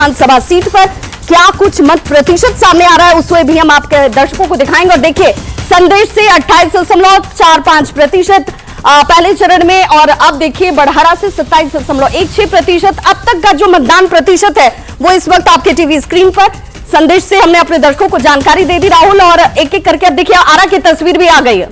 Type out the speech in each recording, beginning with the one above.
विधानसभा seat पर क्या कुछ मत प्रतिशत सामने आ रहा है, उसमें भी हम आपके दर्शकों को दिखाएंगे। और देखिए, संदेश से 28.45% पहले चरण में, और अब देखिए बड़हरा से 27.16%। अब तक का जो मतदान प्रतिशत है वो इस वक्त आपके टीवी स्क्रीन पर संदेश से हमने अपने दर्शकों को जानकारी दे दी राहुल, और एक एक करके अब देखिए आरा की तस्वीर भी आ गई है।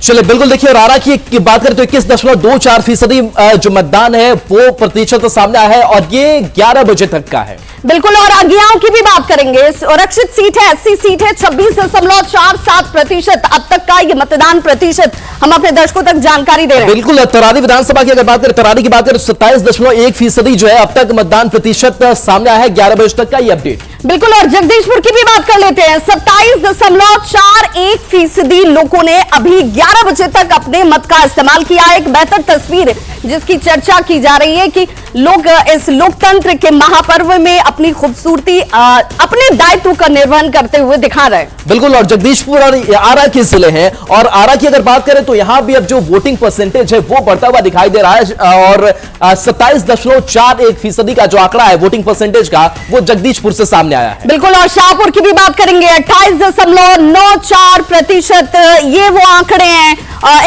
चलिए बिल्कुल देखिए, और आरा की बात करें तो 21.24% जो मतदान है वो प्रतिशत सामने आया है, और ये 11 बजे तक का है। बिल्कुल, और अज्ञाओं की भी बात करेंगे। सुरक्षित सीट है, 80 सीट है, 26.47% अब तक का ये मतदान प्रतिशत हम अपने दर्शकों तक जानकारी दे रहे हैं। बिल्कुल, तरारी विधानसभा की अगर बात करें, तरारी की बात करें 27.1% जो है अब तक मतदान प्रतिशत सामने आया है। 11 बजे तक का ये अपडेट। बिल्कुल, और जगदीशपुर की भी बात कर लेते हैं। 27.41% लोगों ने अभी 11 बजे तक अपने मत का इस्तेमाल किया। एक बेहतर तस्वीर जिसकी चर्चा की जा रही है कि लोग इस लोकतंत्र के महापर्व में अपनी खूबसूरती, अपने दायित्व का निर्वहन करते हुए दिखा रहे हैं। बिल्कुल, और जगदीशपुर और आरा के जिले हैं, और आरा की अगर बात करें तो यहां भी अब जो वोटिंग परसेंटेज है वो बढ़ता हुआ दिखाई दे रहा है, और 27.41% का जो आंकड़ा है वोटिंग परसेंटेज का, वो जगदीशपुर से सामने आया है। बिल्कुल, और शाहपुर की भी बात करेंगे। 28.94% ये वो आंकड़े हैं।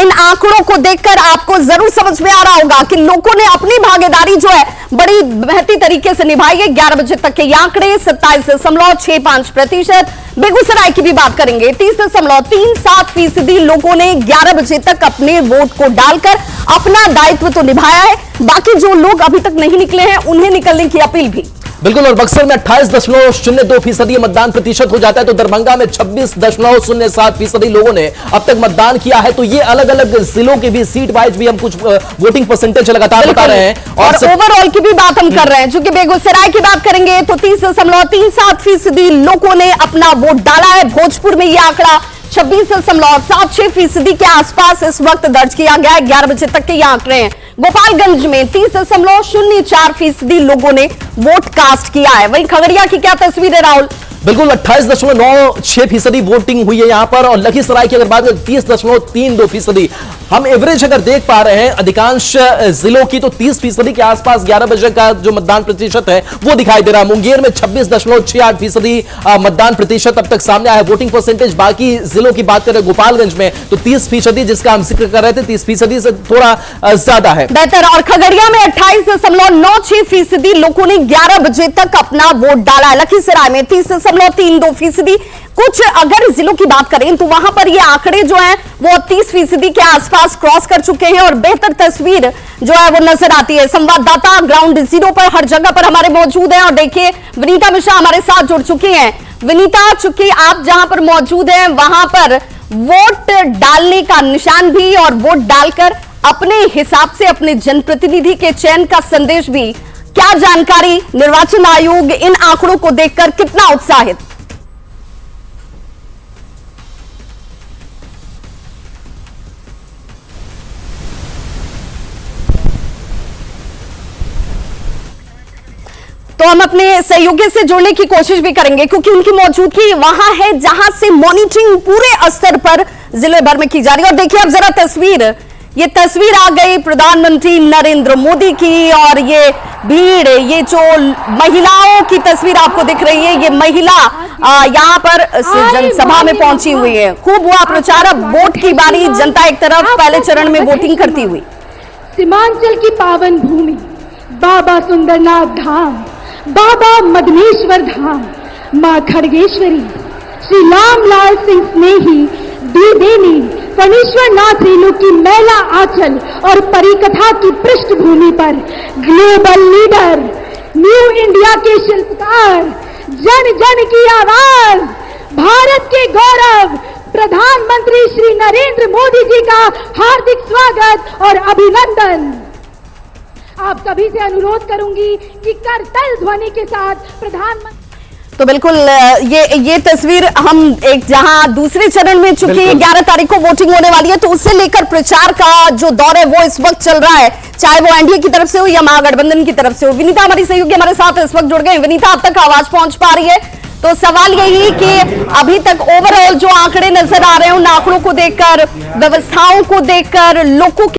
इन आंकड़ों को देखकर आपको जरूर समझ में आ रहा होगा कि लोगों ने अपनी भागीदारी जो है बड़ी बेहतरीन तरीके से निभाई है। 11 बजे तक के ये आंकड़े 27.65%। बेगूसराय की भी बात करेंगे। 30.37% लोगों ने 11 बजे तक अपने वोट को डालकर अपना दायित्व तो निभाया है। बाकी जो लोग अभी तक नहीं निकले हैं उन्हें निकलने की अपील भी। बिल्कुल, और बक्सर में 28.02% मतदान प्रतिशत हो जाता है, तो दरभंगा में 26.07% लोगों ने अब तक मतदान किया है। तो ये अलग अलग जिलों के भी सीट वाइज भी हम कुछ वोटिंग परसेंटेज लगातार बता रहे हैं, और ओवरऑल की भी बात हम कर रहे हैं। चूंकि बेगूसराय की बात करेंगे तो 30.37% लोगों ने अपना वोट डाला है। भोजपुर में यह आंकड़ा 26.76% के आसपास इस वक्त दर्ज किया गया है। 11 बजे तक के ये आंकड़े हैं। गोपालगंज में 30.04% लोगों ने वोट कास्ट किया है। वहीं खगड़िया की क्या तस्वीर है राहुल? बिल्कुल, 28.96% वोटिंग हुई है यहां पर, और लखीसराय की अगर बात करें 30.32%। हम एवरेज अगर देख पा रहे हैं अधिकांश जिलों की, तो 30% के आसपास 11 बजे का जो मतदान प्रतिशत है वो दिखाई दे रहा है। मुंगेर में 26.68% मतदान प्रतिशत अब तक सामने आया है वोटिंग परसेंटेज। बाकी जिलों की बात करें गोपालगंज में तो 30%, जिसका हम जिक्र कर रहे थे, 30% से थोड़ा ज्यादा है। बेहतर, और खगड़िया में 28.96% लोगों ने 11 बजे तक अपना वोट डाला है। लखीसराय में 30.32%। कुछ अगर जिलों की बात करें तो वहां पर ये आंकड़े जो हैं वो 30% के आसपास क्रॉस कर चुके हैं, और बेहतर तस्वीर जो है वो नजर आती है। संवाददाता ग्राउंड जीरो पर हर जगह पर हमारे मौजूद हैं, और देखिए विनीता मिश्रा हमारे साथ जुड़ चुकी हैं। विनीता, चूंकि आप जहां पर मौजूद हैं वहां पर वोट डालने का निशान भी, और वोट डालकर अपने हिसाब से अपने जनप्रतिनिधि के चयन का संदेश भी। क्या जानकारी, निर्वाचन आयोग इन आंकड़ों को देखकर कितना उत्साहित? तो हम अपने सहयोगी से जुड़ने की कोशिश भी करेंगे, क्योंकि उनकी मौजूदगी वहां है जहां से मॉनिटरिंग पूरे स्तर पर जिले भर में की जा रही है। और देखिए अब जरा तस्वीर, ये तस्वीर आ गई प्रधानमंत्री नरेंद्र मोदी की, और ये भीड़, ये जो महिलाओं की तस्वीर आपको दिख रही है, ये महिला यहाँ पर जनसभा में पहुंची हुई है। खूब हुआ प्रचार। अब वोट की बारी, जनता एक तरफ पहले चरण में वोटिंग करती हुई। सीमांचल की पावन भूमि बाबा सुंदरनाथ धाम, बाबा मदनेश्वर धाम, माँ खड़गेश्वरी, श्री रामलाल सिंह स्नेही, द्विवेणी, फणीश्वर नाथ रेणु की मैला आंचल और परिकथा की पृष्ठभूमि पर ग्लोबल लीडर, न्यू इंडिया के शिल्पकार, जन जन की आवाज, भारत के गौरव प्रधानमंत्री श्री नरेंद्र मोदी जी का हार्दिक स्वागत और अभिनंदन। आप सभी से अनुरोध करूंगी कि करतल ध्वनि के साथ प्रधानमंत्री। तो बिल्कुल ये तस्वीर हम एक जहां दूसरे चरण में, चूंकि 11 तारीख को वोटिंग होने वाली है, तो उससे लेकर प्रचार का जो दौर है वो इस वक्त चल रहा है, चाहे वो एनडीए की तरफ से हो या महागठबंधन की तरफ से हो। विनीता हमारी सहयोगी हमारे साथ इस वक्त जुड़ गए। विनीता, अब तक आवाज पहुंच पा रही है? तो सवाल यही कि अभी तक ओवरऑल जो आंकड़े नजर आ रहे हैं, उन आंकड़ों को देखकर, व्यवस्थाओं को देखकर, लोगों